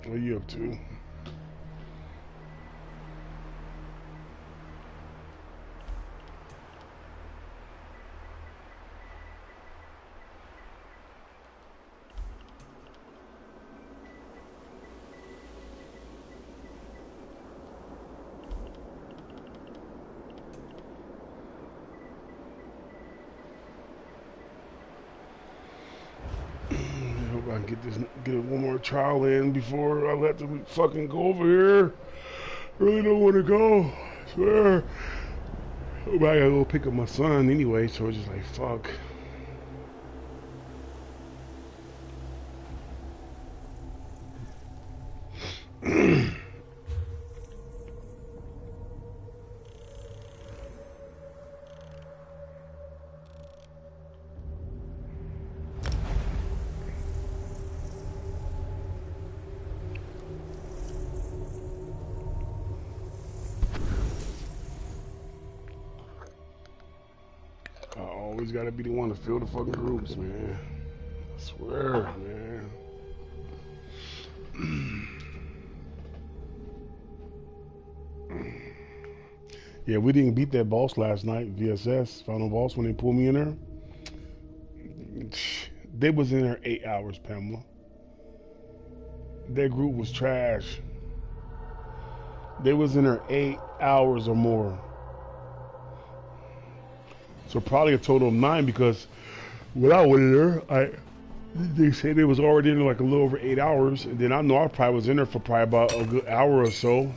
What are you up to? I can get one more trial in before I let them fucking go over here. Really don't want to go. I swear. But I gotta go pick up my son anyway, so it's just like fuck. I always gotta be the one to fill the fucking groups, man. I swear, man. Yeah, we didn't beat that boss last night, VSS, final boss, when they pulled me in there. They was in there 8 hours, Pamela. Their group was trash. They was in there 8 hours or more. So probably a total of 9 because when I went in there, they say they was already in there like a little over 8 hours, and then I know I probably was in there for probably about a good hour or so.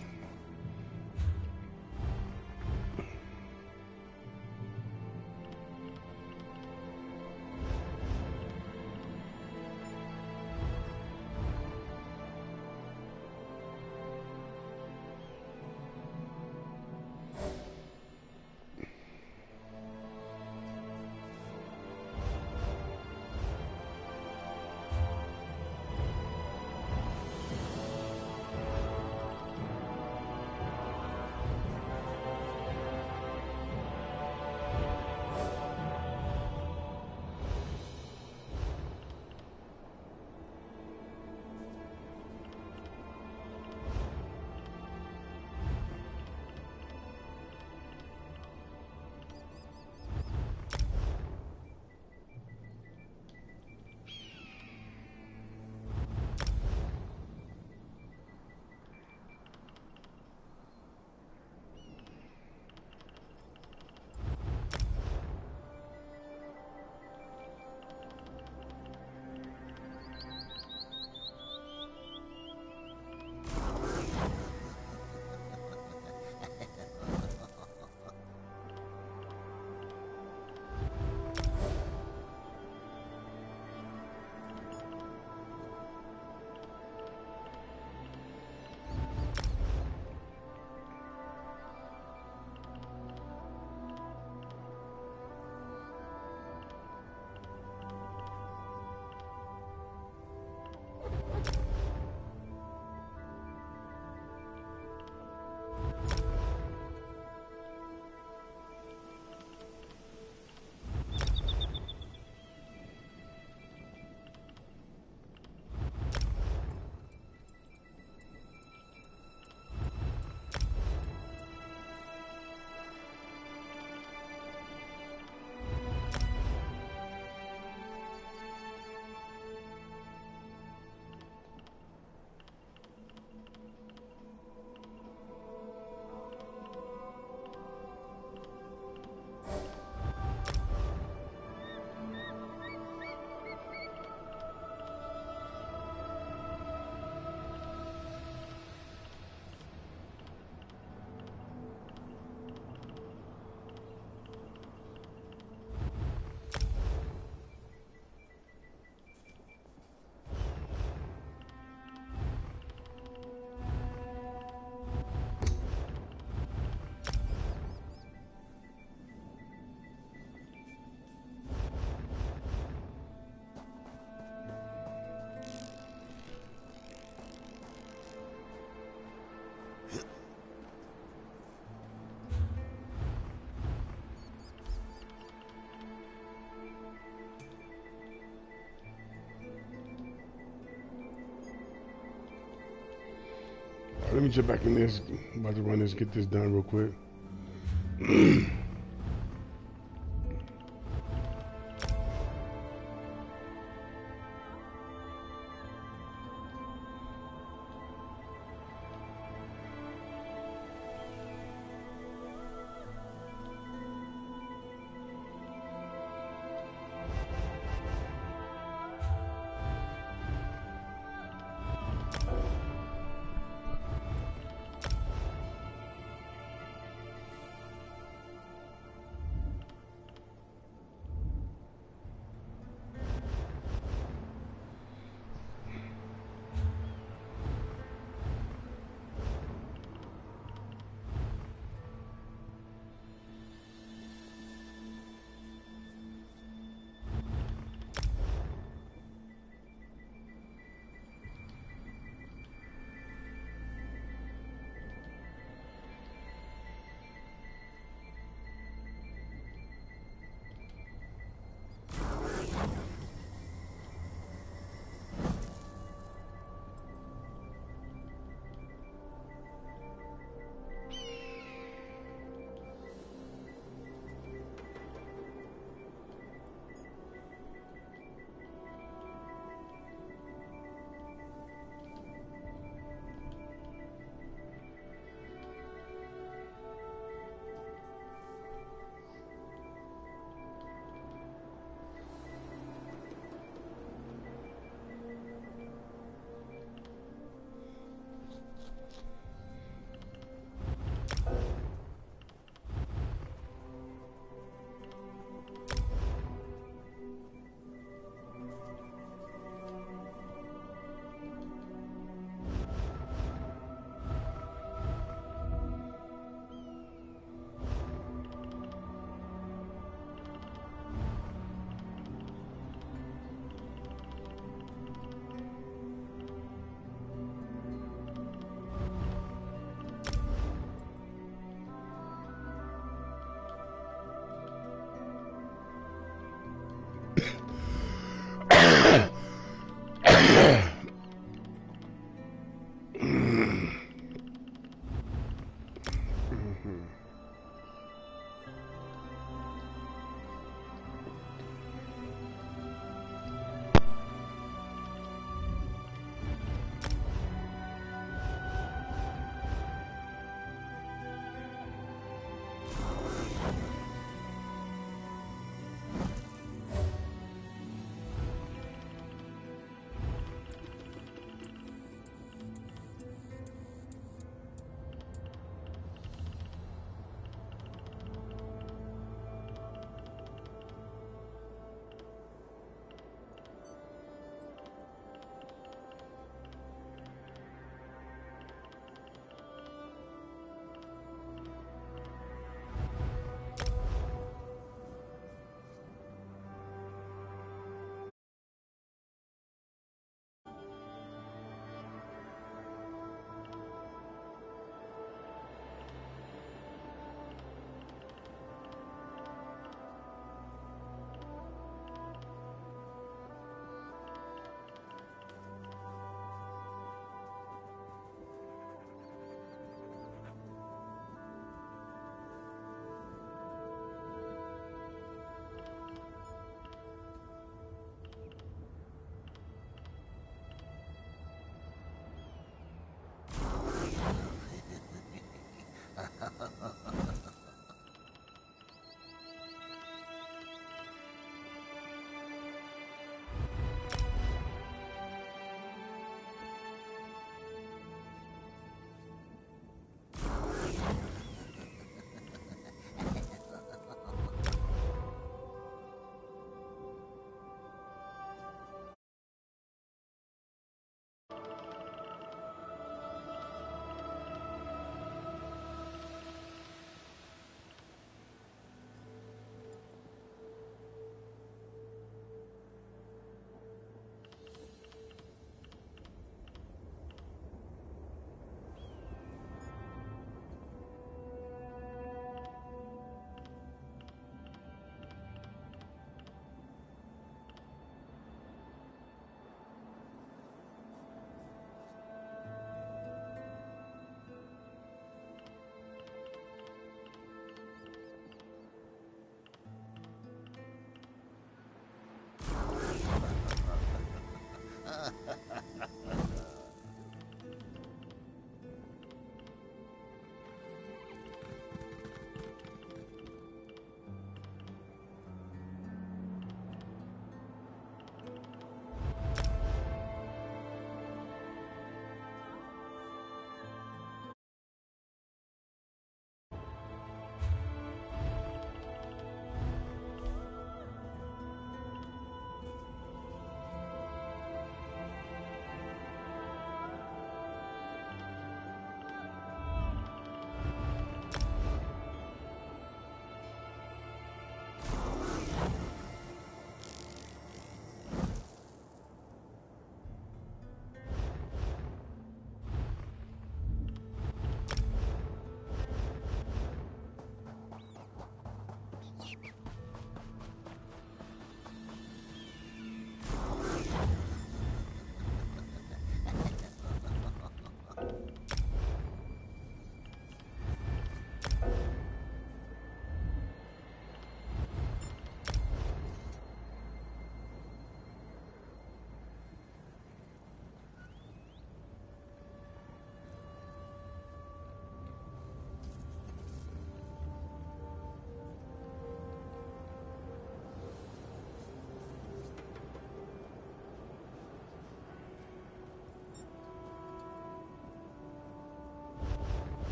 let me jump back in this. I'm about to run this, get this done real quick.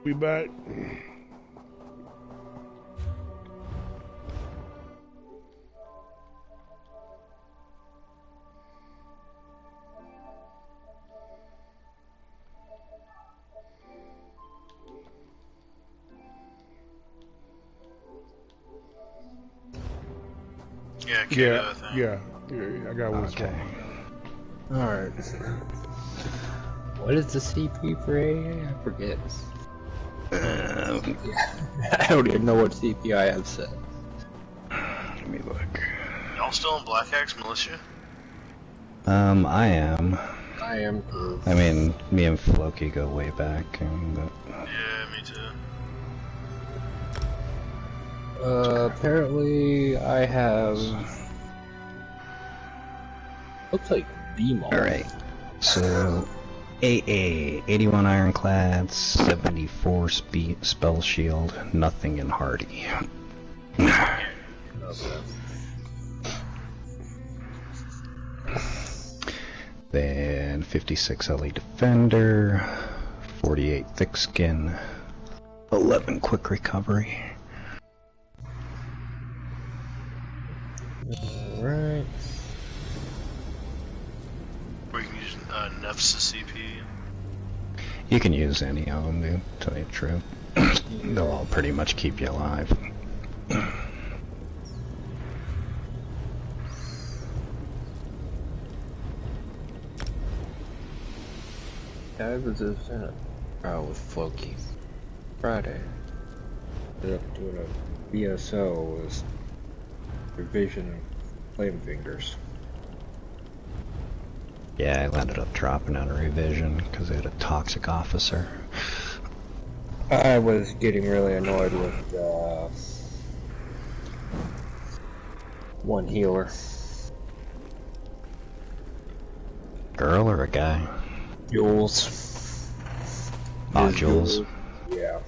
We back. Yeah, KADO, I think. Yeah, I got one. Okay. Alright. What is the CP for AA? I forget. I don't even know what CP I have set. Let me look. Y'all still in Black Axe Militia? I am. I am too. I mean, me and Floki go way back. Yeah, me too. Apparently I have... Looks like BMO. Alright. So, AA, 81 Ironclad, 74 Spell Shield, nothing in Hardy. Okay. Then 56 LE Defender, 48 Thick Skin, 11 Quick Recovery. Alright. Or you can use Nef's CP. You can use any of them, dude, to tell you the truth. They'll all pretty much keep you alive. I was just in a trial with Floki Friday. Ended up doing a BSO was revision of flame fingers. Yeah, I ended up dropping out of revision because they had a toxic officer. I was getting really annoyed with one healer. Girl or a guy? Jules. Oh, Jules. Yeah.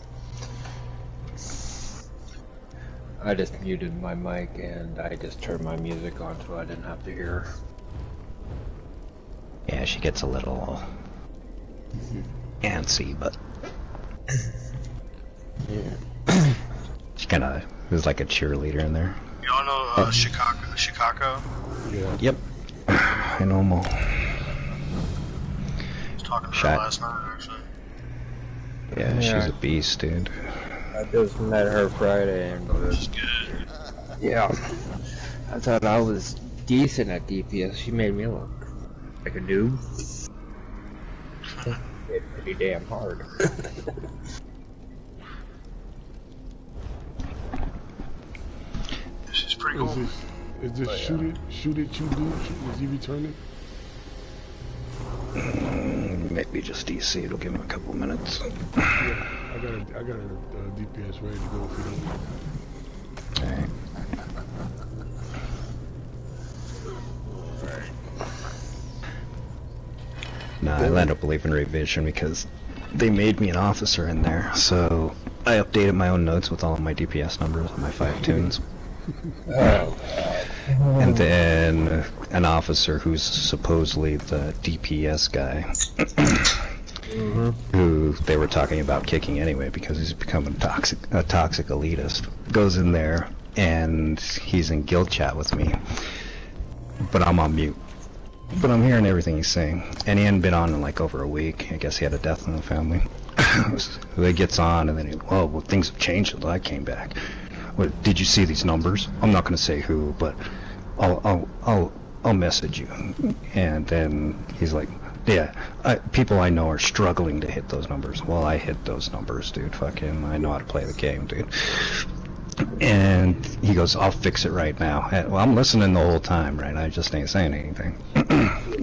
I just muted my mic and I just turned my music on so I didn't have to hear her. Yeah, she gets a little antsy, but Yeah. she kind of was like a cheerleader in there. Y'all know Chicago? Yeah. Yep, I know them all. I was talking to her Shot. last night, actually. Yeah, Yeah. she's a beast, dude. I just met her Friday and She's good. yeah. I thought I was decent at DPS. She made me look like a noob. It's pretty damn hard. She's pretty cool. Is this shoot it, dude? Is he returning? Maybe just DC. It'll give him a couple minutes. Yeah, I got a DPS ready to go if you don't. Alright. No, I ended up leaving revision because they made me an officer in there, so I updated my own notes with all of my DPS numbers and my 5 tunes. And then an officer who's supposedly the DPS guy, who they were talking about kicking anyway because he's become a toxic elitist, goes in there and he's in guild chat with me, but I'm on mute. But I'm hearing everything he's saying, and he hadn't been on in like over a week. I guess he had a death in the family. So he gets on, and then well, things have changed since I came back. What, did you see these numbers? I'm not going to say who, but I'll message you. And then he's like, yeah, people I know are struggling to hit those numbers. Well, I hit those numbers, dude. Fucking, I know how to play the game, dude. And he goes, I'll fix it right now. And, well, I'm listening the whole time, right? I just ain't saying anything.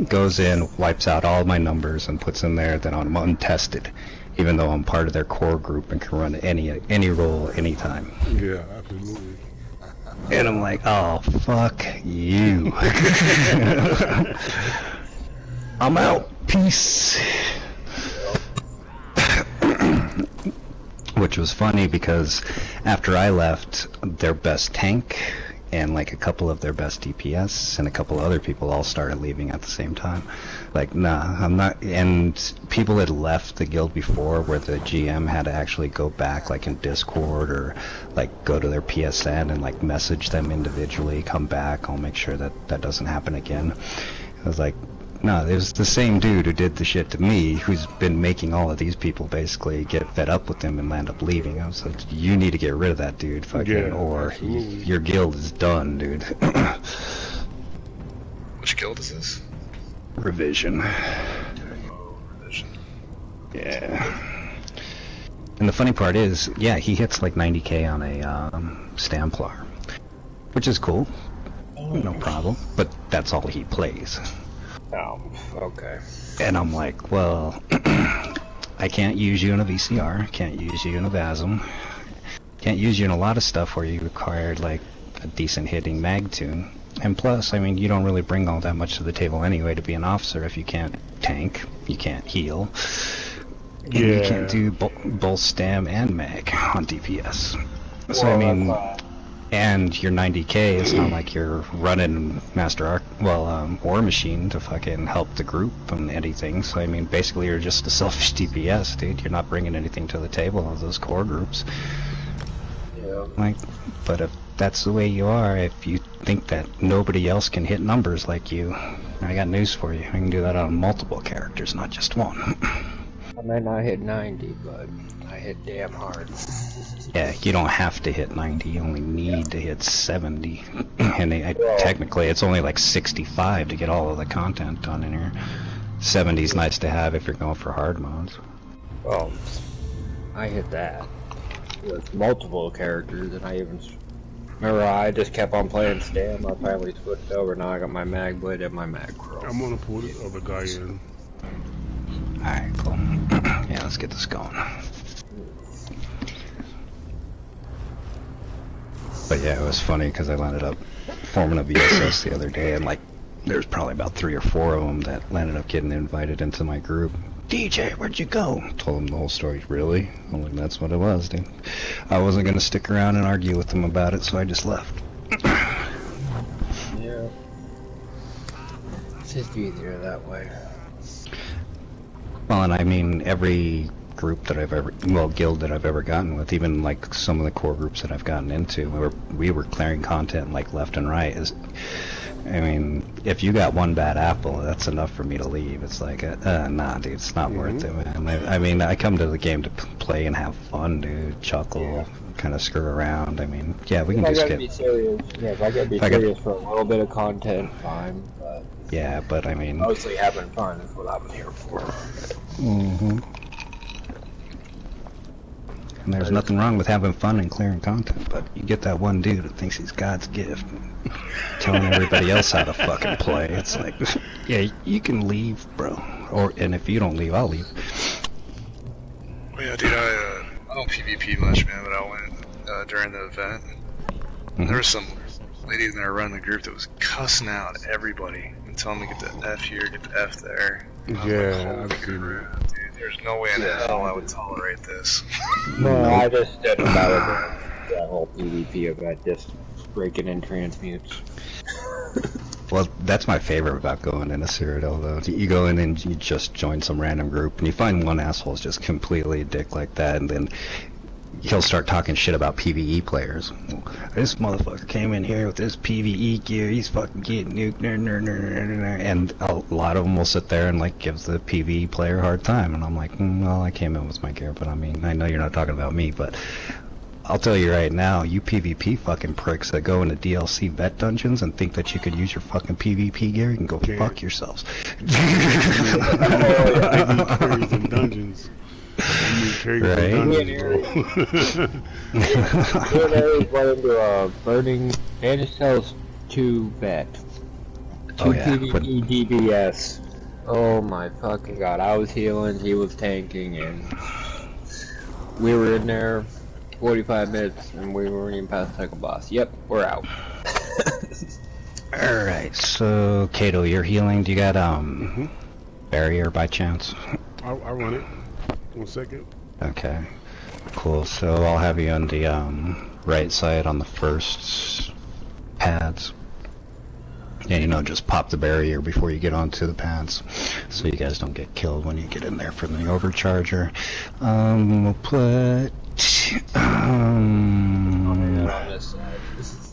Goes in, wipes out all my numbers, and puts in there that I'm untested, even though I'm part of their core group and can run any role anytime. Yeah, absolutely. And I'm like, oh, fuck you. I'm out. Peace. Which was funny because after I left, their best tank and like a couple of their best DPS and a couple of other people all started leaving at the same time. Like, nah, I'm not. And people had left the guild before, where the GM had to actually go back, like in Discord, or like go to their PSN and like message them individually, come back, I'll make sure that that doesn't happen again. I was like, no, it was the same dude who did the shit to me, who's been making all of these people basically get fed up with him and end up leaving. I was like, you need to get rid of that dude, fucking, or your guild is done, dude. Which guild is this? Revision. Oh, Revision. Yeah. And the funny part is, yeah, he hits like 90k on a Stamplar, which is cool, no problem, but that's all he plays. Oh, okay. And I'm like, well, I can't use you in a VCR, can't use you in a VASM, can't use you in a lot of stuff where you required like a decent hitting mag tune. And plus, I mean, you don't really bring all that much to the table anyway to be an officer if you can't tank, you can't heal, and you can't do both stam and mag on DPS. So I mean, and your 90k, it's not like you're running War Machine to fucking help the group and anything. So I mean, basically you're just a selfish DPS, dude. You're not bringing anything to the table of those core groups. Yeah. Like, but if that's the way you are, if you think that nobody else can hit numbers like you, I got news for you. I can do that on multiple characters, not just one. I might not hit 90, but I hit damn hard. Yeah, you don't have to hit 90, you only need to hit 70. And technically it's only like 65 to get all of the content done in here. 70's nice to have if you're going for hard modes. Well, I hit that with multiple characters, and I even remember I just kept on playing Stam. I finally switched over. Now I got my mag blade and my mag crow. I'm gonna pull this other guy in. Alright, cool. Yeah, let's get this going. But yeah, it was funny because I landed up forming a VSS the other day, and like there's probably about 3 or 4 of them that landed up getting invited into my group. DJ, where'd you go? Told them the whole story. Really? I'm like, that's what it was, dude. I wasn't gonna stick around and argue with them about it, so I just left. Yeah. It's just easier that way. Well, and I mean, every group that I've ever, guild that I've ever gotten with, even like some of the core groups that I've gotten into, we were clearing content like left and right. I mean, if you got one bad apple, that's enough for me to leave. It's like, nah, dude, it's not worth it, man. I mean, I come to the game to play and have fun, dude, chuckle, kind of screw around. I mean, yeah, we can just get... Be serious. Yeah, if I gotta be serious for a little bit of content, fine, but... Yeah, but I mean... Mostly having fun is what I'm here for. Mm-hmm. And there's nothing wrong with having fun and clearing content, but you get that one dude that thinks he's God's gift, telling everybody else how to fucking play. It's like, yeah, you can leave, bro. And if you don't leave, I'll leave. Well, yeah, dude, I don't PvP much, man, but I went during the event. There was some lady in there running the group that was cussing out everybody and telling me get the F here, get the F there. Yeah, I've seen it. There's no way in hell I would tolerate this. No, I just did about that whole PvP event, just breaking in transmutes. Well, that's my favorite about going into Cyrodiil, though. You go in and you just join some random group, and you find one asshole is just completely a dick like that, and then he'll start talking shit about PvE players. This motherfucker came in here with this PvE gear, he's fucking getting nuked, and a lot of them will sit there and like give the PvE player a hard time, and I'm like, well, I came in with my gear, but I mean, I know you're not talking about me, but I'll tell you right now, you PvP fucking pricks that go into DLC vet dungeons and think that you could use your fucking PvP gear, you can go fuck yourselves. Carries in dungeons. Right. Me and Aries went into a burning Spanish Cells 2 vet. 2 PvP DBS. Oh my fucking god. I was healing, he was tanking, and we were in there 45 minutes and we weren't even past the second boss. Yep, we're out. Alright, so Kado, you're healing. Do you got barrier by chance? I'll run it. 1 second. Okay, cool. So I'll have you on the right side on the first pads. And you know, just pop the barrier before you get onto the pads, so you guys don't get killed when you get in there from the overcharger. We'll put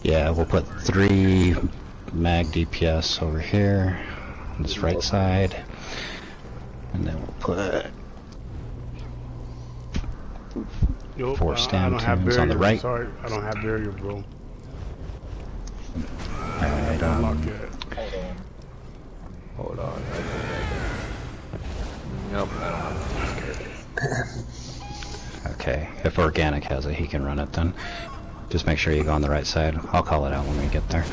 yeah, we'll put 3 mag DPS over here on this right side, and then we'll put 4 stam tunes on the right. Sorry, I don't have barrier, bro. Alright, Hold on. Nope, I don't have okay, if Organic has it, he can run it then. Just make sure you go on the right side. I'll call it out when we get there.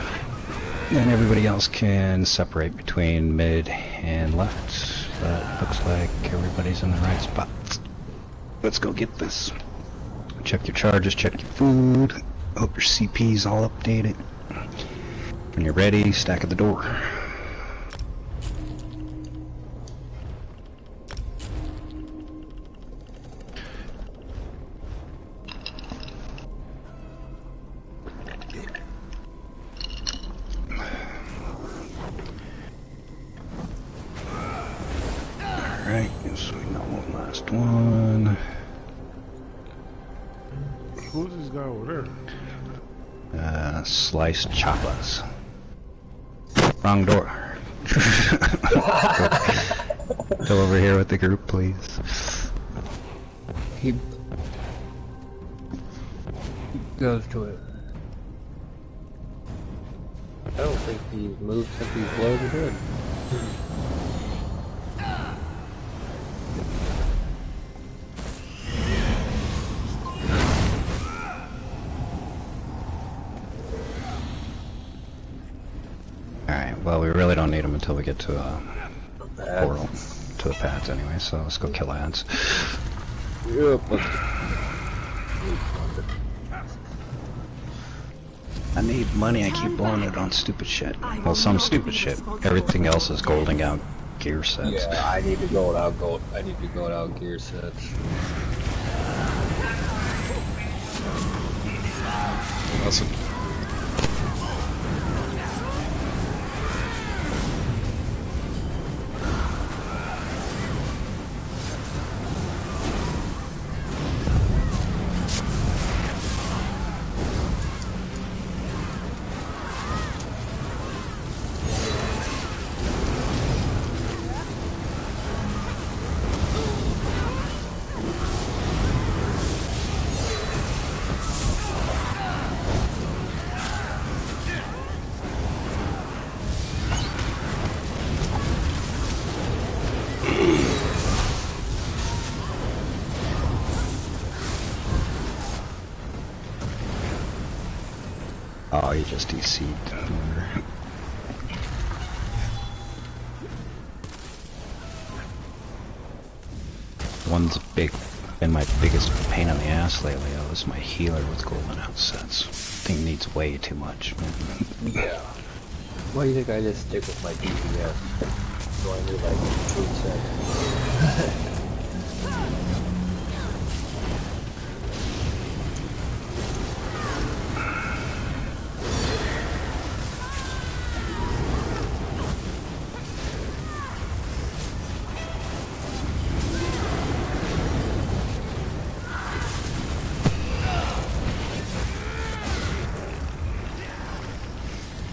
And everybody else can separate between mid and left. That looks like everybody's in the right spot. Let's go get this. Check your charges, check your food. Hope your CP's all updated. When you're ready, stack at the door. Alright, so we got one last one. Who's this guy over there? Sliced chapas. Wrong door. Go over here with the group, please. He goes to it. I don't think he's moved since he's blown the hood. Alright, well, we really don't need them until we get to portal, to the pads anyway, so let's go kill ads. Yep, I need money, I keep blowing it on stupid shit. Well, some stupid shit. Everything else is golding out gear sets. yeah, I need to go out gear sets. Awesome. Oh, you just DC'd. One's been my biggest pain in the ass lately. Oh, is my healer with golden outsets. Thing needs way too much. Yeah. Why do you think I just stick with my DPS? So I need like 8 seconds.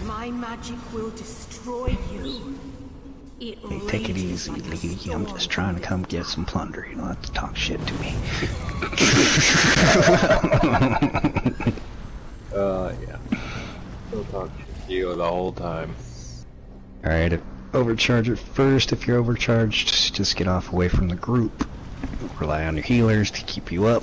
My magic will destroy you. Hey, take it easy, lady. I'm just trying to come get some plunder. You don't have to talk shit to me. Yeah. He'll talk to you the whole time. Alright, overcharge it first. If you're overcharged, just get off away from the group. Rely on your healers to keep you up.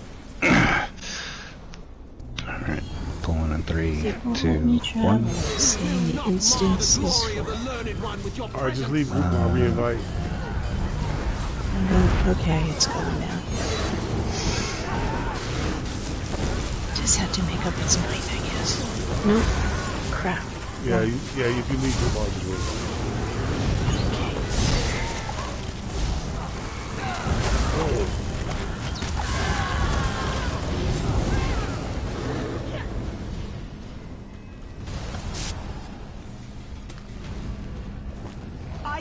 Alright, pulling in 3, 2, 1. Saying the instance is Alright, just leave group and I'll re-invite. okay, it's going now. Just have to make up its mind, I guess. Nope. Crap. Yeah, if you leave group, I'll just wait.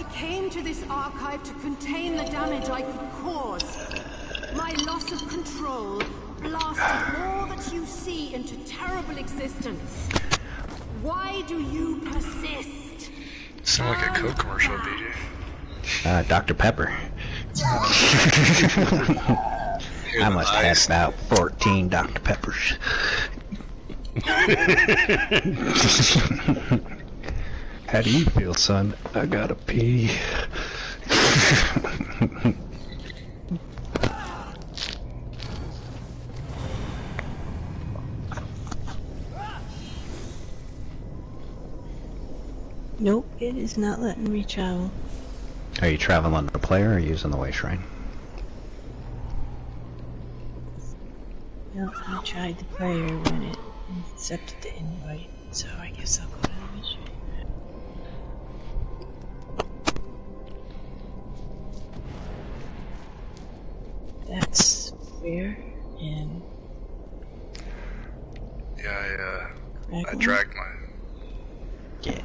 I came to this archive to contain the damage I could cause. My loss of control blasted all that you see into terrible existence. Why do you persist? Sound like a Coke commercial, BJ. Dr. Pepper. I must have about 14 Dr. Peppers. How do you feel, son? I gotta pee. Nope, it is not letting me travel. Are you traveling on the player or using the way shrine? No, I tried the player when it accepted the invite, so I guess I'll go to the mission. That's fair, and... Yeah, I dragged my... Yeah.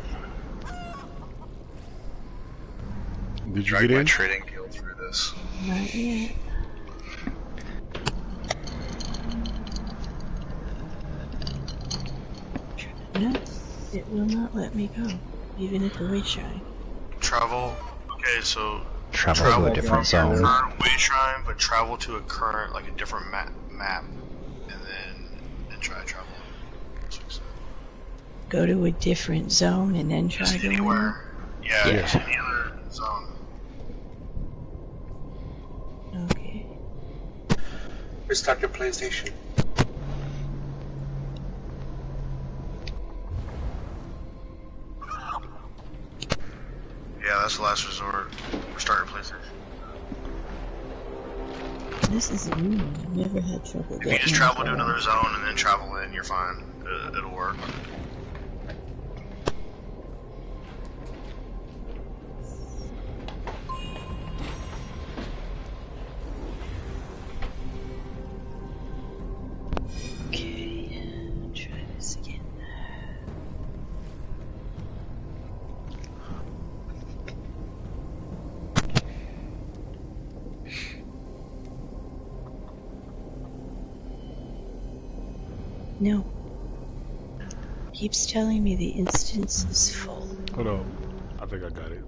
Did you Dragged get my in? trading guild through this. Not yet. No, it will not let me go, even at the way shrine. Travel. Okay, so Travel to a different from your zone. current way shrine, but travel to a current, like a different map, and then try to travel. Go to a different zone and then try Just going anywhere. Yeah, Yeah. just any other zone. Okay. Restart your PlayStation. Yeah, that's the last resort. Restart your PlayStation. This is new. I've never had trouble If getting you just in travel to for another zone and then travel in, you're fine. It'll work. Okay, try this again. No. Keeps telling me the instance is full. Hold on. I think I got it.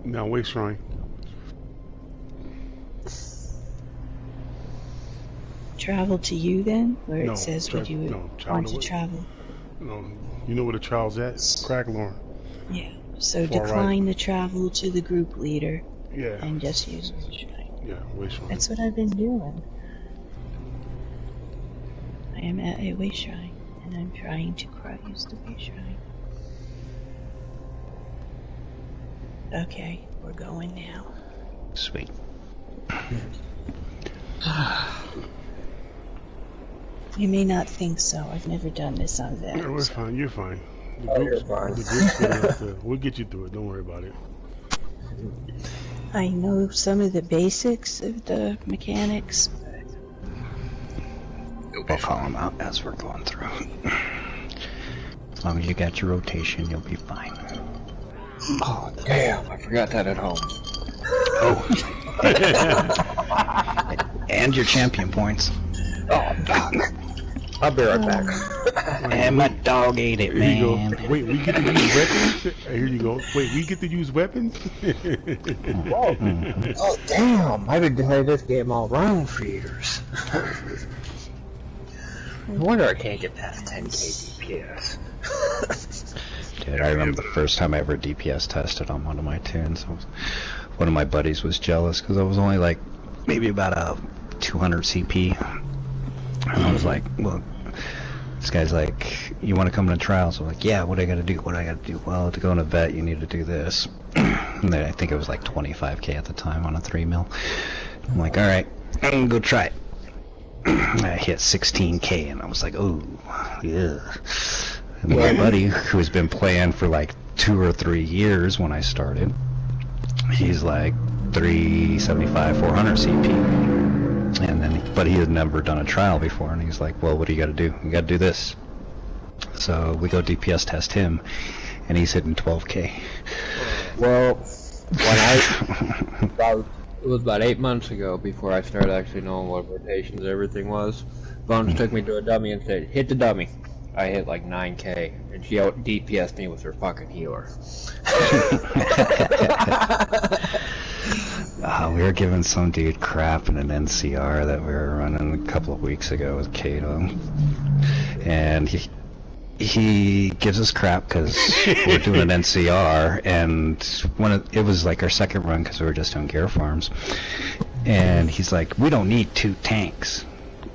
Now, wait, shrine. Travel to you then? Where No, it says what you would no, travel want to to what? travel? No, you know where the trial's at? Crack Lauren. Yeah. So Far decline the travel to the group leader Yeah. and just use the shrine. Yeah, wait, shrine. That's what I've been doing. I am at a way shrine, and I'm trying to use the way shrine. Okay, we're going now. Sweet. You may not think so. I've never done this on Yeah, we're Vex. fine. You're fine. The Oh, you're group's, fine. the group's good enough to, we'll get you through it. Don't worry about it. I know some of the basics of the mechanics. You'll be We'll call fine. them out as we're going through. As long as you got your rotation, you'll be fine. Oh, damn, I forgot that at home. Oh. And your champion points. Oh, I'll be right back. And my dog ate it, Here you man. go. Wait, we get to use weapons? Here you go. Wait, we get to use weapons? Whoa. Oh, damn, I've been playing this game all wrong for years. No wonder I can't get past 10k DPS. Dude, I remember the first time I ever DPS tested on one of my tunes. One of my buddies was jealous because I was only like maybe about a 200 CP. And I was like, well, this guy's like, you want to come to trials? I'm like, yeah, what do I got to do? What do I got to do? Well, to go in a vet, you need to do this. And then I think it was like 25k at the time on a 3 mil. I'm like, alright, I'm gonna go try it. I hit 16K, and I was like, oh, yeah. And my buddy, who has been playing for like 2 or 3 years when I started, he's like 375, 400 CP. And then, but he had never done a trial before, and he's like, well, what do you got to do? You got to do this. So we go DPS test him, and he's hitting 12K. Well, when it was about 8 months ago before I started actually knowing what rotations everything was. Bones took me to a dummy and said, hit the dummy. I hit like 9K, and she out DPS'd me with her fucking healer. We were giving some dude crap in an NCR that we were running a couple of weeks ago with KADO, and he gives us crap because we're doing an NCR, and it was like our second run because we were just doing gear farms, and he's like, we don't need 2 tanks.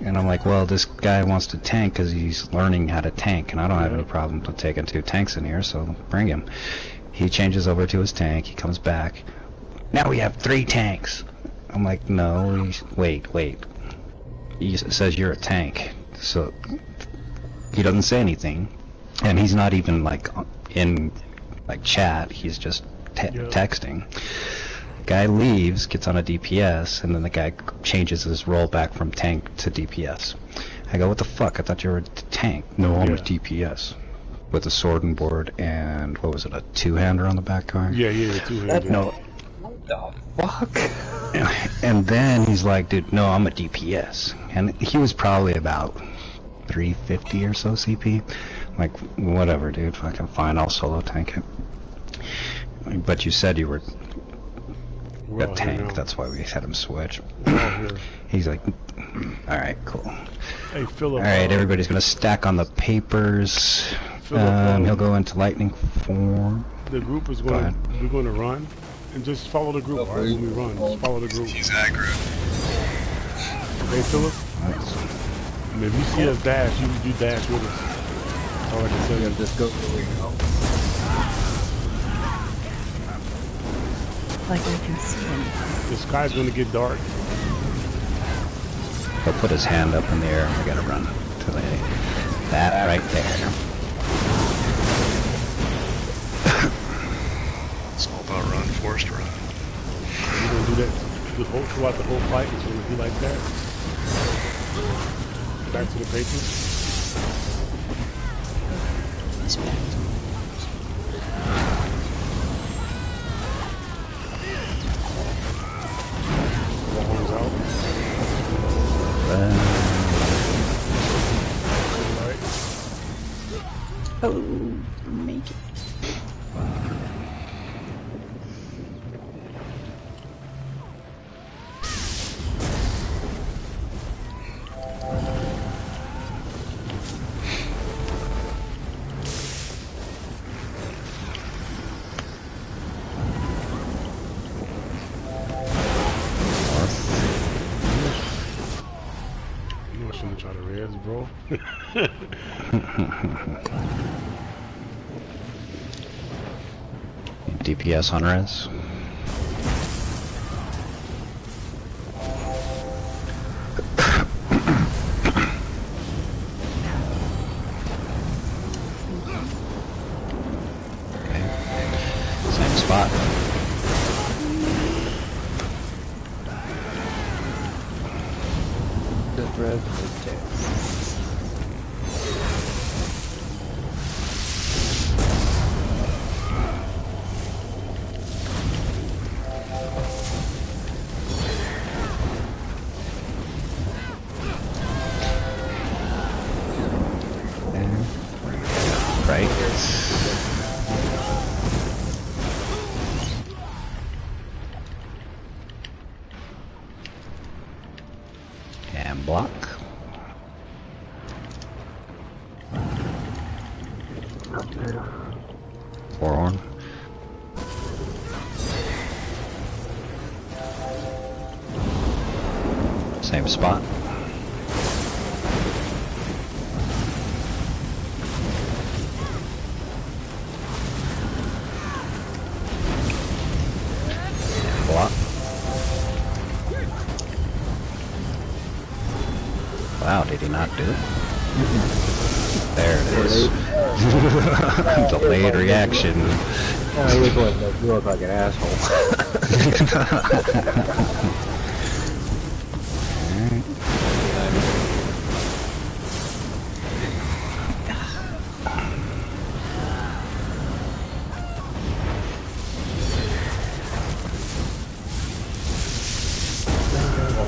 And I'm like, well, this guy wants to tank because he's learning how to tank, and I don't have any problem with taking 2 tanks in here, so bring him. He changes over to his tank, he comes back. Now we have 3 tanks. I'm like, no, wait. He says you're a tank. So he doesn't say anything, and he's not even like in like chat, he's just texting. Guy leaves, gets on a DPS, and then the guy changes his role back from tank to DPS. I go, what the fuck? I thought you were a tank. No, I'm a DPS. With a sword and board and, what was it, a 2-hander on the back car? Yeah, a 2-hander. No. What the fuck? And then he's like, dude, no, I'm a DPS. And he was probably about 350 or so CP. I'm like, whatever, dude, fucking fine, I'll solo tank it. But you said you were a tank, that's why we had him switch. He's like, alright, cool. Hey, Philip. Alright, everybody's gonna stack on the papers. He'll go into lightning form. The group is going to, we're going to run, and just follow the group, alright, when we run, just follow the group. He's aggro. Hey, Philip? I mean, if you see us dash, you dash with us. That's all I can tell you. Just go where we go. Like I can see him. The sky's going to get dark. He'll put his hand up in the air, we gotta run to that right there. It's all about run, forced run. You're going to do that throughout the whole fight. It's going to be like that. Back to the papers. He's back. Walls out. Oh, make it. Try to res, bro. DPS on res. Okay. Same spot. Just res. Right. And block. Forehorn. Same spot. Block. Wow, did he not do it? There it is. Delayed reaction. You look like an asshole.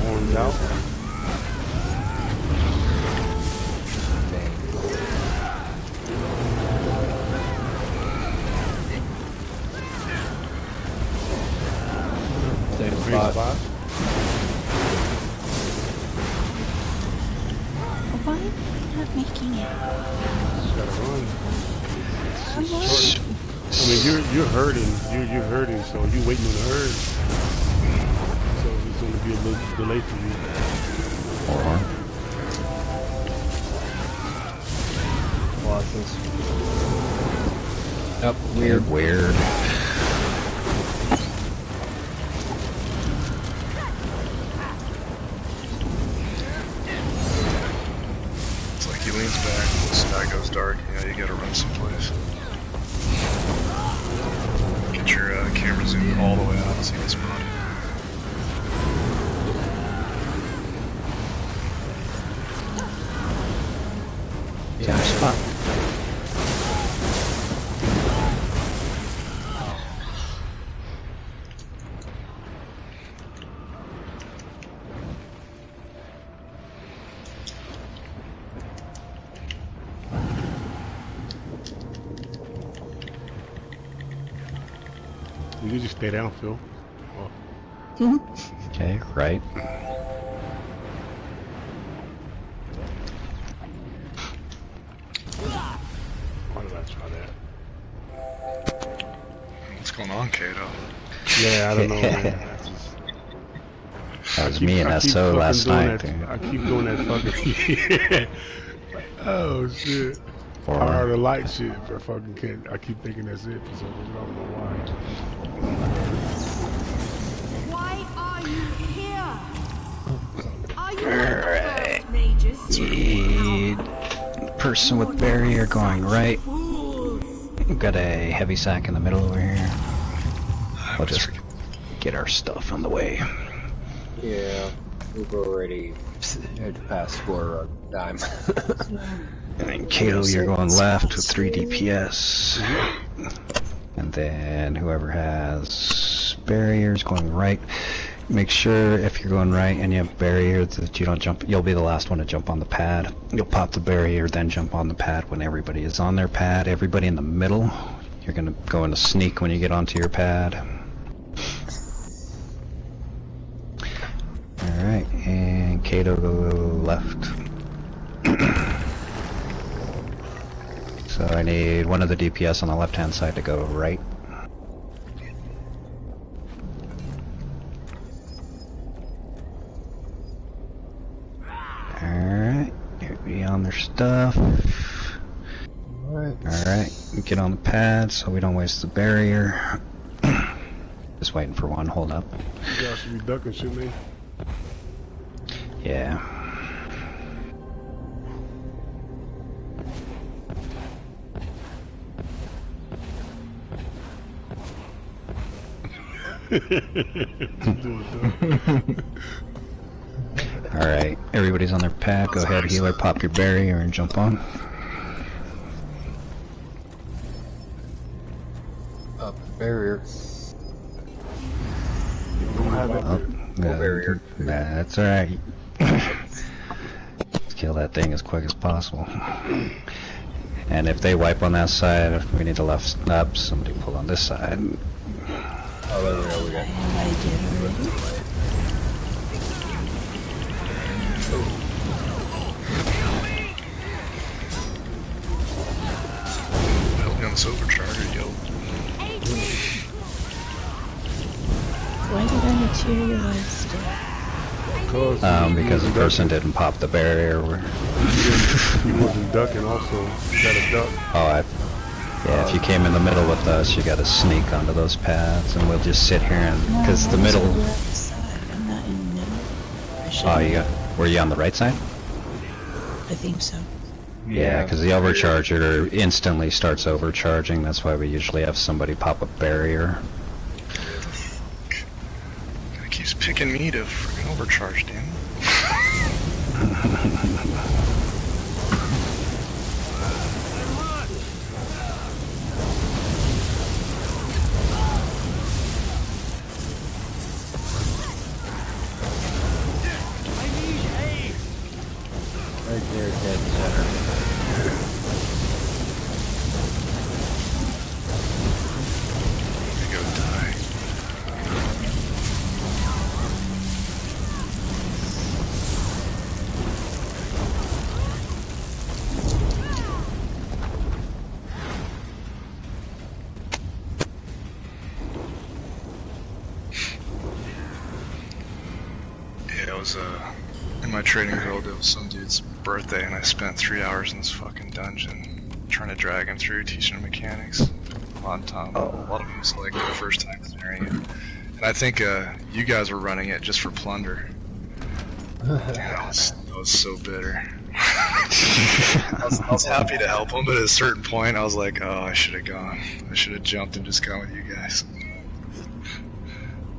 Horns out. Same Green spot. spot. Why am I not making it? Just gotta run. Come on. I mean, you're hurting. You're hurting, so you waiting on the herd. So it's gonna be a little delay for you. Watch this. Yep, weird. Weird. It's like he leans back, the sky goes dark, you gotta run someplace. Get your camera zoomed all the way out so you can spawn. Got a spot. You can just stay down, Phil. Okay, right. Why did I try that? What's going on, Kato? Yeah, I don't know, man. That was me and SO last night. I keep doing that fucking. Oh shit! Power the light shit. I fucking can't. I keep thinking that's it for some reason. I don't know why. Why are you here? Are you the mages? Need person with barrier going right. We've got a heavy sack in the middle over here. We'll just get our stuff on the way. Yeah, we've already had to pass for a dime. And then Kato, you're going left with 3 DPS. And then whoever has barriers going right. Make sure if you're going right and you have barriers that you don't jump, you'll be the last one to jump on the pad. You'll pop the barrier, then jump on the pad when everybody is on their pad. Everybody in the middle, you're gonna go into sneak when you get onto your pad. Alright, and Kato go left. So I need one of the DPS on the left hand side to go right. Alright, everybody on their stuff. Alright, get on the pad so we don't waste the barrier. Just waiting for one, hold up. You guys should be ducking, shouldn't they? Yeah. Alright, everybody's on their pad. Go ahead, healer, pop your barrier and jump on. Up barrier. Barrier. That's alright. Let's kill that thing as quick as possible. And if they wipe on that side, we need to left up. Somebody pull on this side. Oh, there we go. We got. I did already. Help me on this overcharger, yo. Why did I materialize still? Because the person didn't pop the barrier. He wasn't ducking also. You gotta duck. Oh, yeah, if you came in the middle with us, you gotta sneak onto those pads, and we'll just sit here and, because the middle... I'm not in the middle. Oh, were you on the right side? I think so. Yeah, because the overcharger instantly starts overcharging. That's why we usually have somebody pop a barrier. It keeps picking me to freaking overcharge, damn. Right there, dead center. Go die. Yeah, it was in my trading guild. It was some dude's birthday, and I spent 3 hours in this fucking dungeon trying to drag him through, teaching him mechanics. A lot of it was like the first time clearing it. And I think you guys were running it just for plunder. I was so bitter. I was happy to help him, but at a certain point I was like, oh, I should have gone. I should have jumped and just gone with you guys.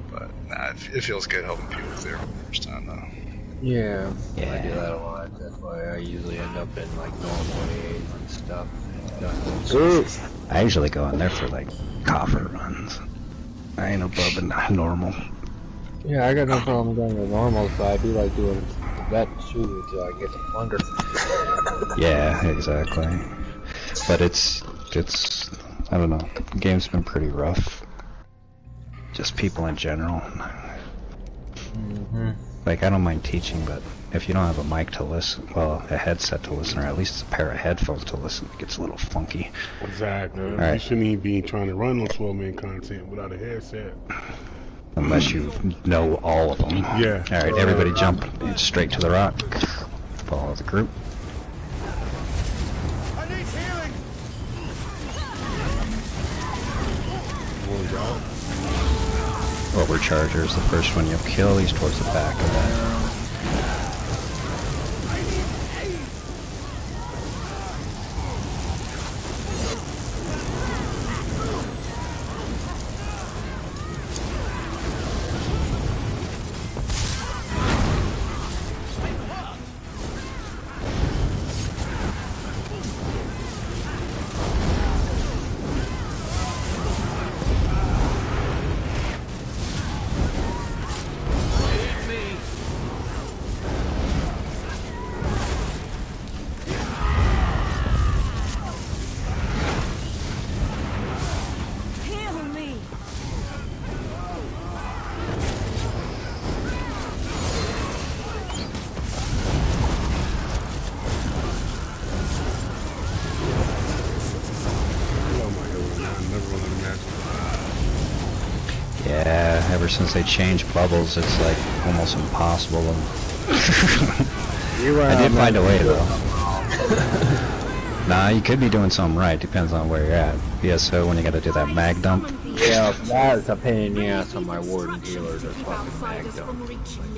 But nah, it feels good helping people clear for the first time though. Yeah, I do that a lot. That's why I usually end up in like normal A's and stuff. I usually go in there for like coffer runs. I ain't above the normal. Yeah, I got no problem going to normals, but I do like doing that too until I get to plunder. Yeah, exactly. But it's I don't know. The game's been pretty rough. Just people in general. Like, I don't mind teaching, but if you don't have a mic to listen, well, a headset to listen, or at least a pair of headphones to listen, it gets a little funky. Exactly. Right. You shouldn't even be trying to run on 12-man content without a headset. Unless you know all of them. Yeah. Alright, everybody jump straight to the rock. Follow the group. I need healing. One's out. Overcharger is the first one you'll kill. He's towards the back of that. Yeah, ever since they changed bubbles, it's like almost impossible. I did find a way though. Nah, you could be doing something right. Depends on where you're at. BSO when you gotta do that mag dump. Yeah, that is a pain in the ass on my warden healer. That's fucking mag dump.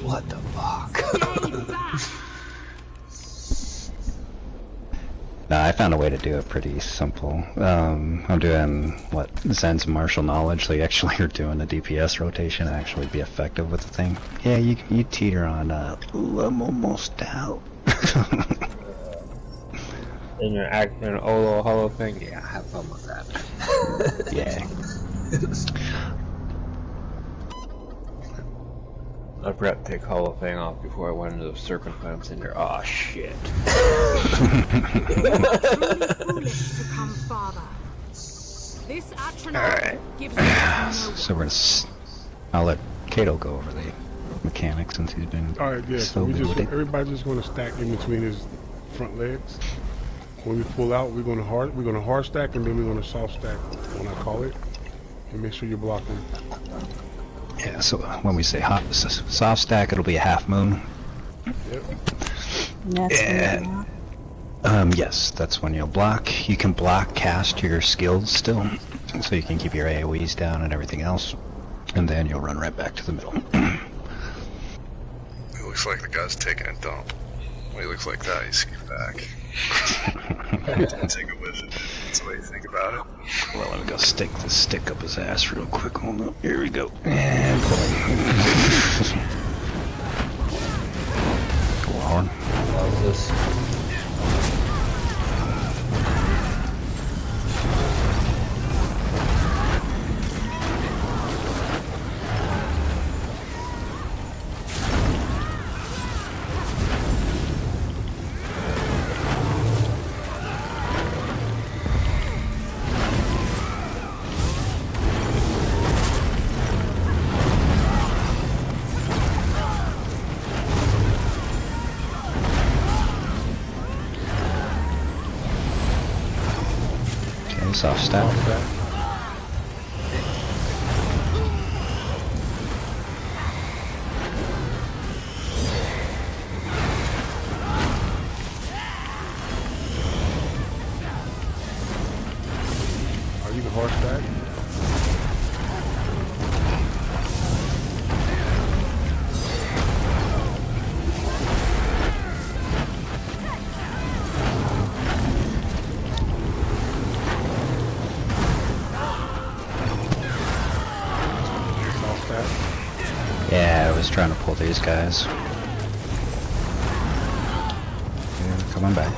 What the fuck? Nah, I found a way to do it pretty simple. I'm doing, what, Zen's martial knowledge, so you actually are doing a DPS rotation to actually be effective with the thing. Yeah, you teeter on, ooh, I'm almost out. And you're acting an Olo Hollow thing? Yeah, have fun with that. Yeah. I forgot to take Hollow thing off before I went into the circumference in there. Aw, shit. Alright. So I'll let Kato go over the mechanics since he's been Alright, yeah, so everybody's just gonna stack in between his front legs. When we pull out, we're gonna hard stack and then we're gonna soft stack when I call it. And make sure you're blocking. Yeah, so when we say soft stack, it'll be a half moon. Yep. That's yes, that's when you'll block. You can block cast your skills still, so you can keep your AoEs down and everything else, and then you'll run right back to the middle. It looks like the guy's taking a dump. When he looks like that, you scoot back. Take a whiff of it. That's the way you think about it. Well, let me go stick this stick up his ass real quick. Hold up. Here we go. And pull. Go on. How's this? Soft stack. Are you the horseback? Yeah, I was trying to pull these guys. Yeah, coming back.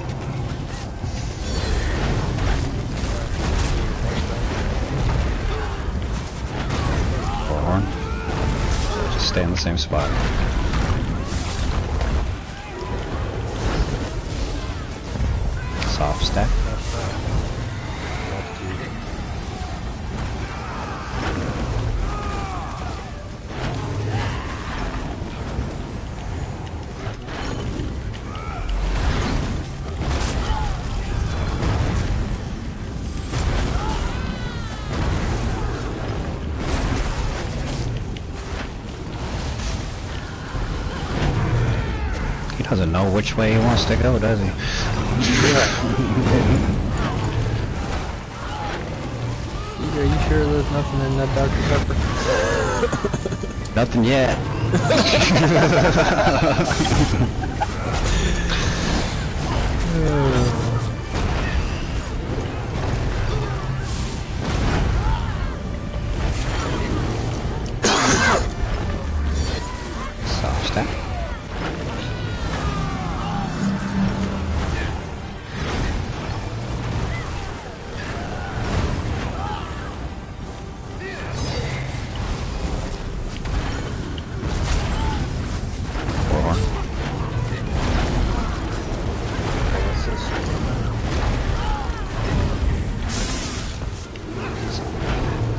Horn. Just stay in the same spot. Soft stack. He doesn't know which way he wants to go, does he? Are you sure there's nothing in that Dr. Pepper? Nothing yet. Soft stack.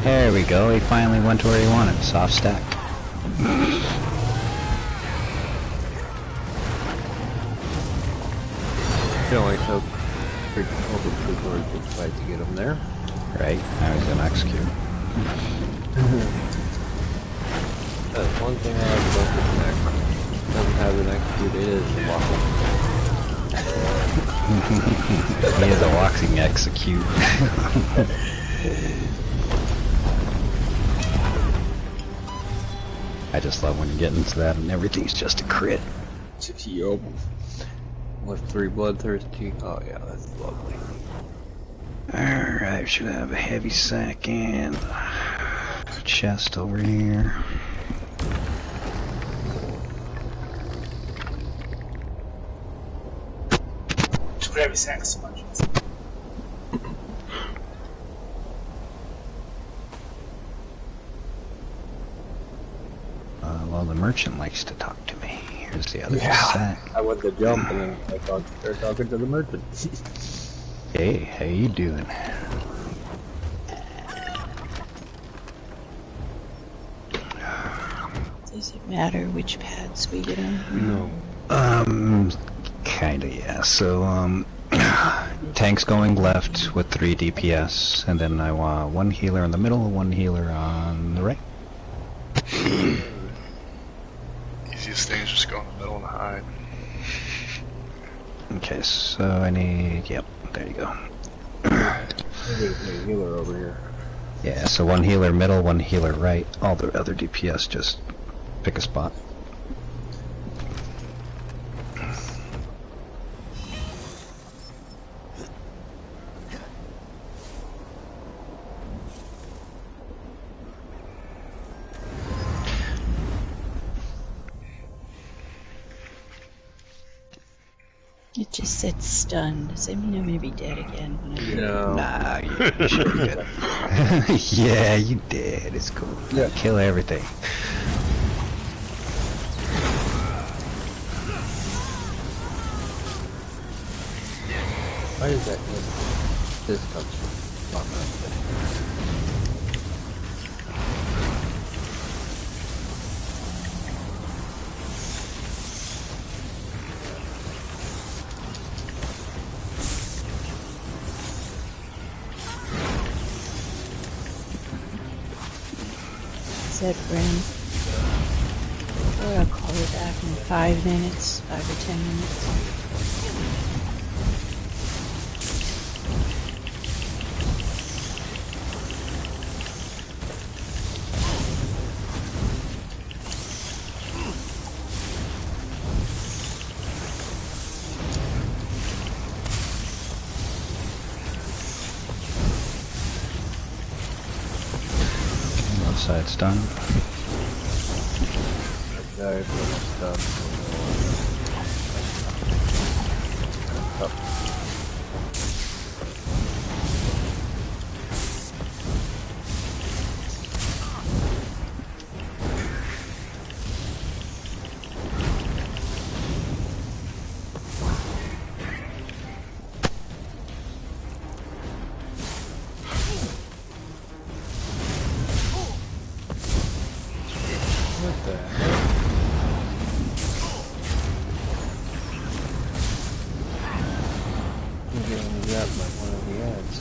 There we go, he finally went to where he wanted. Soft stack. It only took over 2 fight to get him there. Right, now he's gonna execute. That's one thing I like about this neck. Doesn't have an execute, it is the walking. He is a walking execute. I just love when you get into that and everything's just a crit. Yup. With 3 bloodthirsty. Oh yeah, that's lovely. Alright, should have a heavy sack and chest over here. 2 heavy sacks. Well, the merchant likes to talk to me. Here's the other sack. I went to jump and then I thought they're talking to the merchant. Hey, how you doing? Does it matter which pads we get on? No. Kinda, yeah. So, tank's going left with 3 DPS, and then I want 1 healer in the middle, 1 healer on the right. Easiest thing is just go in the middle and hide. Okay, so I need, yep, there you go. There's a healer over here. Yeah, so 1 healer middle, 1 healer right. All the other DPS just pick a spot. It just said stunned. Does that mean I'm gonna be dead again when I No. Nah, you should be good. Yeah, you did. It's cool. Yeah. Kill everything. Why is that? This comes from. said friend. Or I'll call her back in 5 minutes, 5 or 10 minutes. Side's done. Guys, almost done. What the heck? I'm getting grabbed by one of the ads.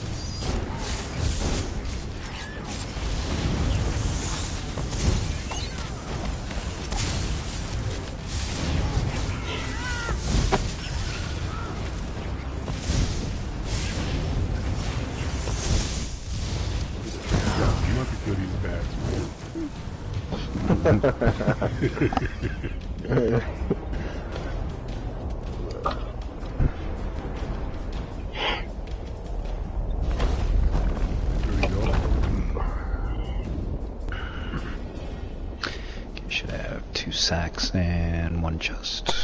You want to kill these bats, There we go. You should have 2 sacks and 1 chest.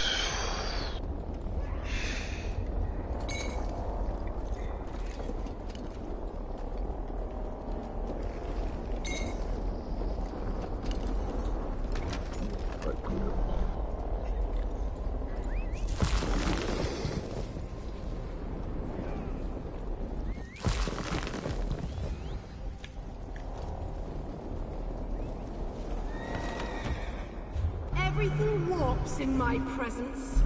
Everything warps in my presence.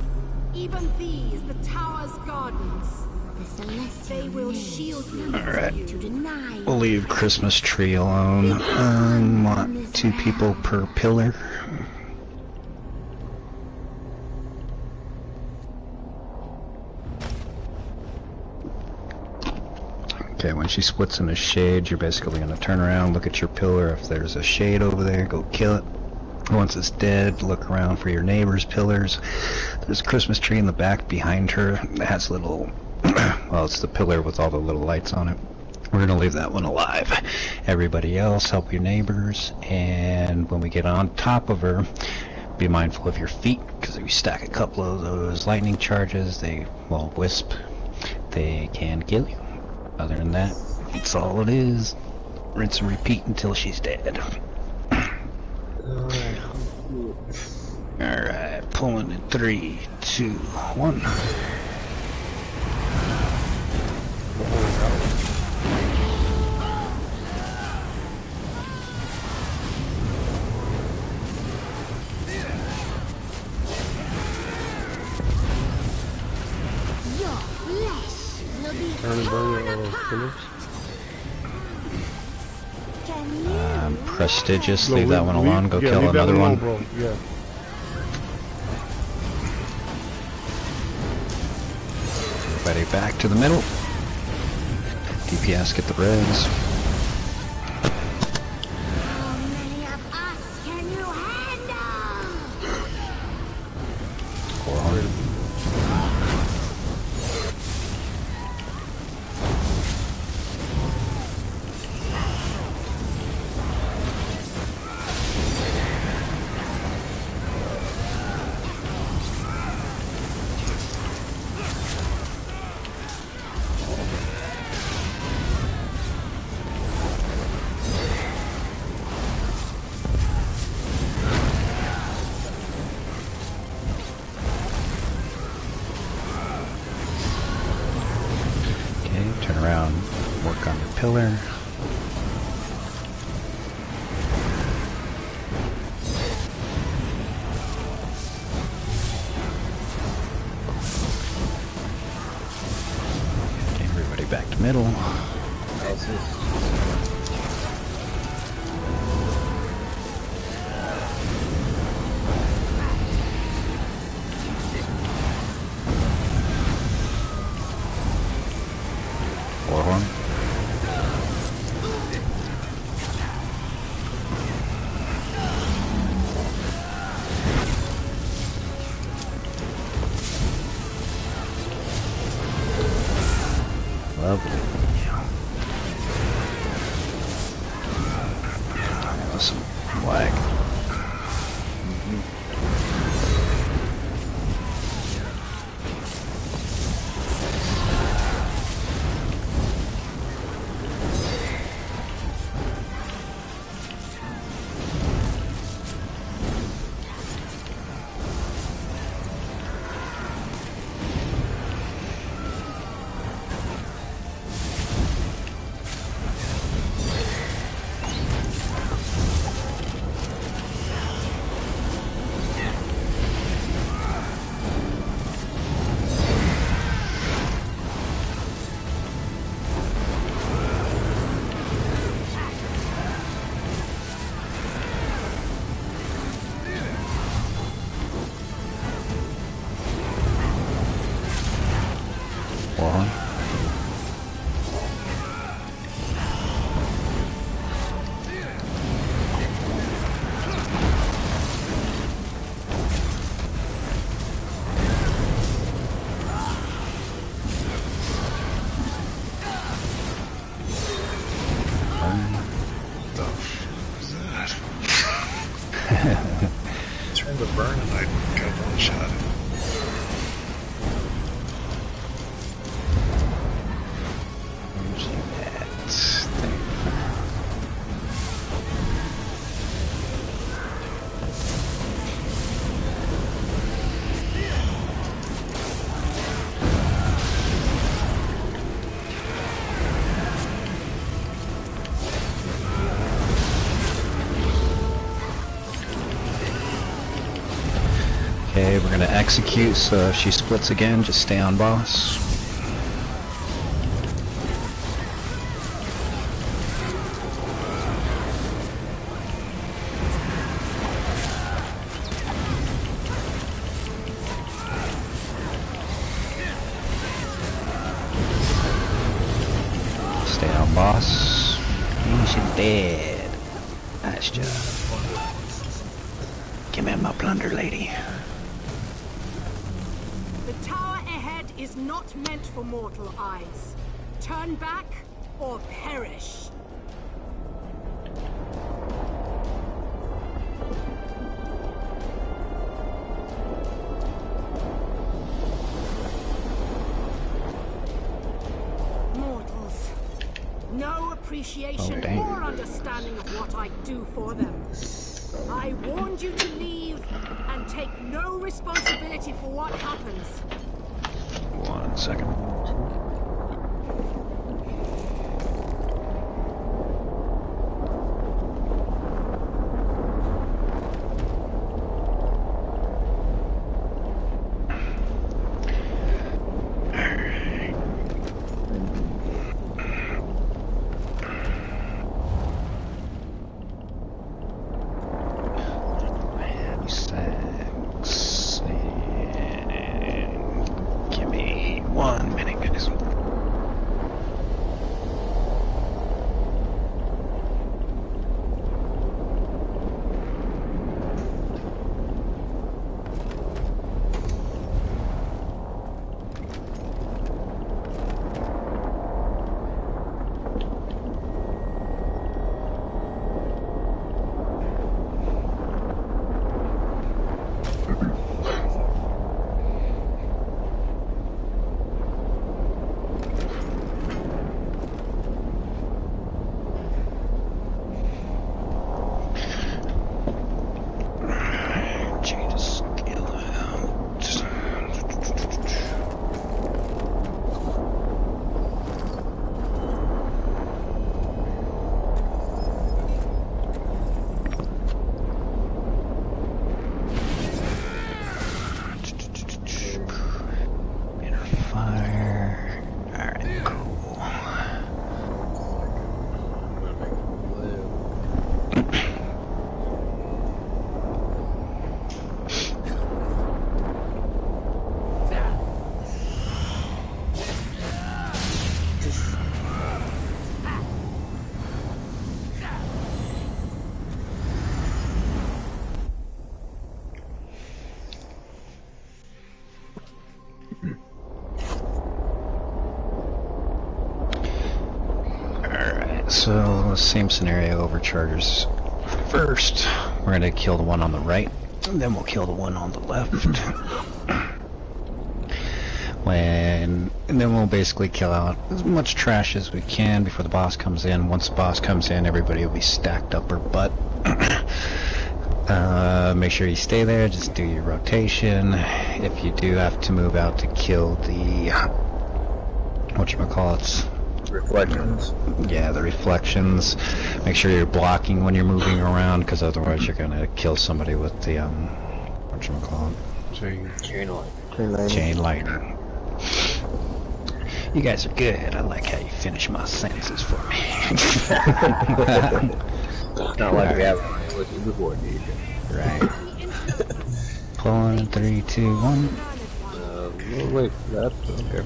Even these, the tower's gardens. They will shield me Alright. from you. Deny. We'll leave Christmas tree alone. Want 2 people per pillar. Okay, when she splits in a shade, you're basically going to turn around, look at your pillar. If there's a shade over there, go kill it. Once it's dead, look around for your neighbor's pillars. There's a Christmas tree in the back behind her that has little, well, it's the pillar with all the little lights on it. We're going to leave that one alive. Everybody else, help your neighbors, and when we get on top of her, be mindful of your feet, because if you stack a couple of those lightning charges, they, well, wisp, they can kill you. Other than that, that's all it is. Rinse and repeat until she's dead. Alright, pulling in 3, 2, 1. Your flesh will be torn apart. Can you? Prestigious, No, leave that one alone, go kill leave that another alone, one. bro. Yeah. Everybody back to the middle. DPS, get the res. How many of us can you handle? 400. around, work on your pillar. Okay, everybody back to middle. Warhorn. Lovely. That was some lag. Warhorn. The f was that? Turned to burn and I got one shot. Okay, we're gonna execute, so if she splits again, just stay on boss. Stay on boss. And she's dead. Nice job. Give me my plunder, lady. The tower ahead is not meant for mortal eyes. Turn back or perish. Mortals. No appreciation dang. or understanding of what I do for them. I warned you to leave and take no responsibility for what happens. 1 second. Give me 1 minute, guys. So, same scenario, overchargers first. We're gonna kill the one on the right, and then we'll kill the one on the left. And then we'll basically kill out as much trash as we can before the boss comes in. Once the boss comes in, everybody will be stacked up her butt. Make sure you stay there, just do your rotation. If you do have to move out to kill the whatchamacallits, Reflections. yeah, the reflections, make sure you're blocking when you're moving around, because otherwise you're gonna kill somebody with the whatchamacallit, Chain lightning. You guys are good. I like how you finish my sentences for me. Not like we haven't with you before, dude. Right. 4, 3, 2, 1. We'll wait for that. Okay.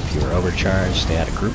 If you were overcharged, stay out of group.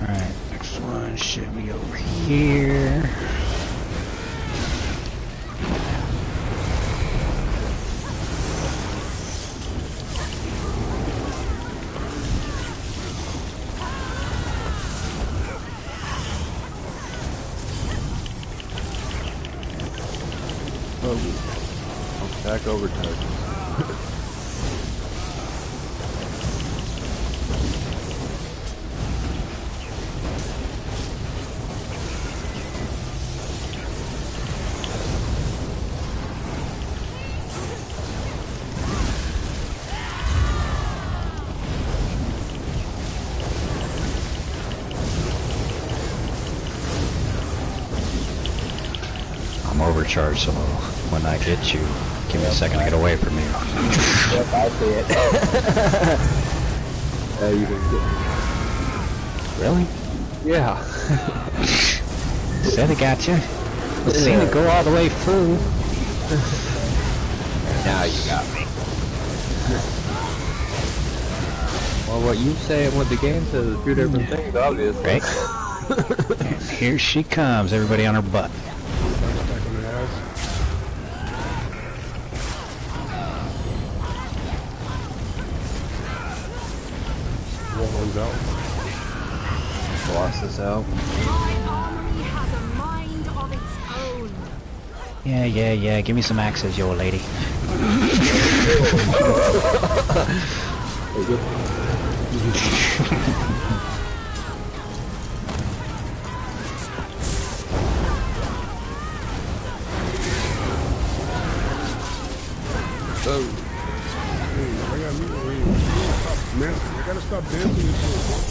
Alright, next one should be over here. Oh, back overcharge. I'm overcharged, so when I get you, give me a second to get away from you. Yep, I see it. You can get Really? Yeah. Said it got you. I've seen it go all the way through. Now you got me. Well, what you say and what the game says is two different things, obviously. Right? And here she comes, everybody on her butt. Boss is out. My armory has a mind of its own. Yeah, give me some axes, yo lady. I gotta stop dancing and shit.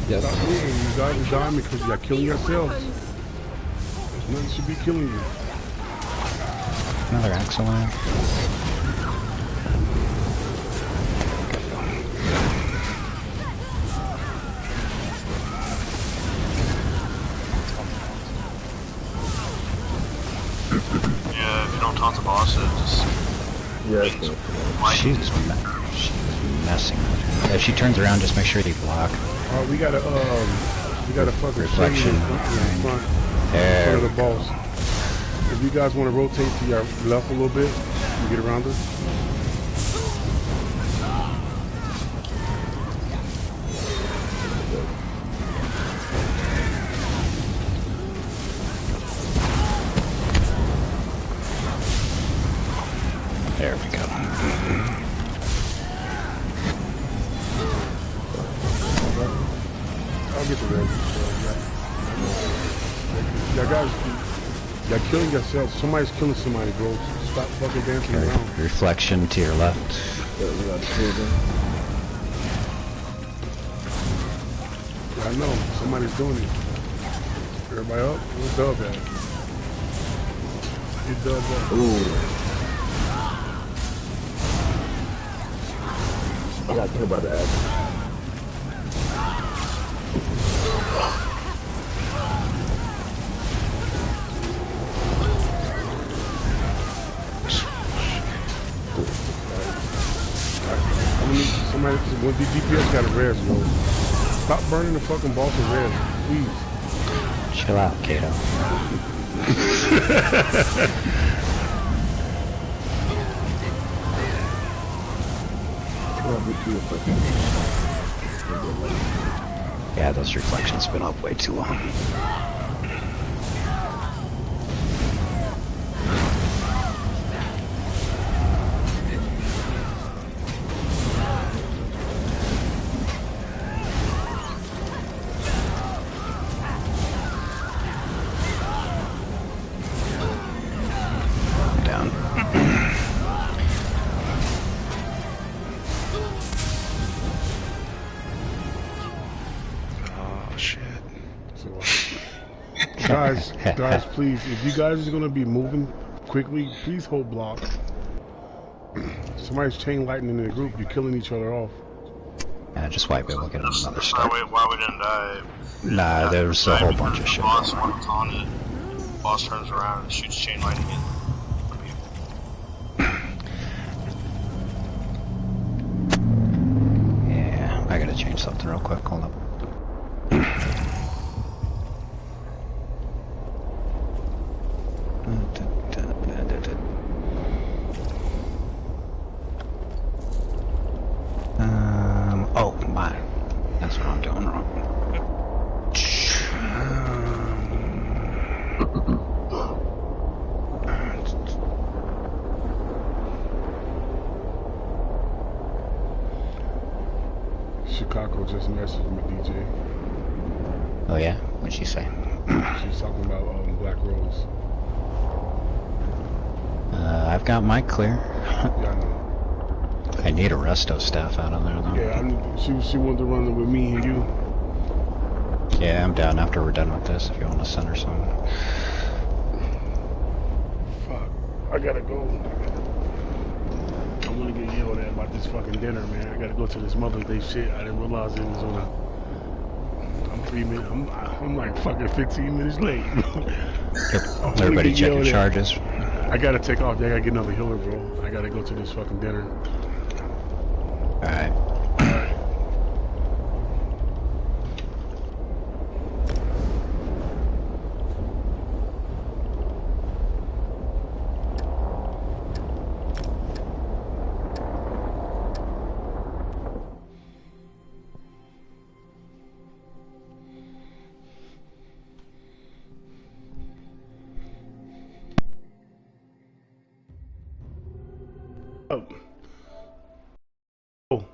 Yeah, Stop moving. You guys are dying because you're killing yourselves. There's nothing should be killing you. Another axolotl. Yeah, if you don't taunt the boss, it just She's messing with her. If she turns around, just make sure you block. We got a fucking Reflection. shade in front of the boss. If you guys want to rotate to your left a little bit and get around her. There we go. I'll get the red. Yeah, guys, You're killing yourself. Somebody's killing somebody, bro. Stop fucking dancing Okay. around. Reflection to your left. Yeah, I know. Somebody's doing it. Everybody up? Where's Dub at? Get Dub up. Ooh. I got killed by the axe. Somebody, when the DPS got a res, bro. Stop burning the fucking boss of res, please. Chill out, Kato. Yeah, those reflections been up way too long. Down. Oh shit. So, guys, please, if you guys are gonna be moving quickly, please hold block. Somebody's chain lightning in the group. You're killing each other off. Yeah, just wipe it. We'll get another Why start. why we didn't die? Nah, there's a whole bunch of shit. Boss walks on it. Boss turns around and shoots chain lightning at people. Yeah, I gotta change something real quick. Hold up. Oh, my. That's what I'm doing wrong. Chicago just messaged me, DJ. Oh yeah? What'd she say? She's talking about Black Rose. I've got my clear. Yeah, I know. I need a resto staff out of there though. Yeah, she wanted to run it with me and you. Yeah, I'm down after we're done with this if you want to send her some. Fuck, I gotta go. I'm gonna get yelled at about this fucking dinner, man. I gotta go to this Mother's Day shit. I didn't realize it was on a... I'm 3 minutes, I'm like fucking 15 minutes late. Everybody checking charges. I gotta take off. I gotta get another healer, bro. I gotta go to this fucking dinner. Alright. Oh. Oh.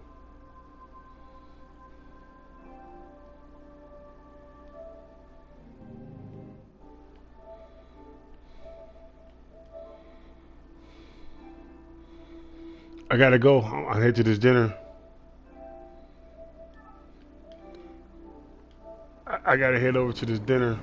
I gotta go. I head to this dinner. I gotta head over to this dinner.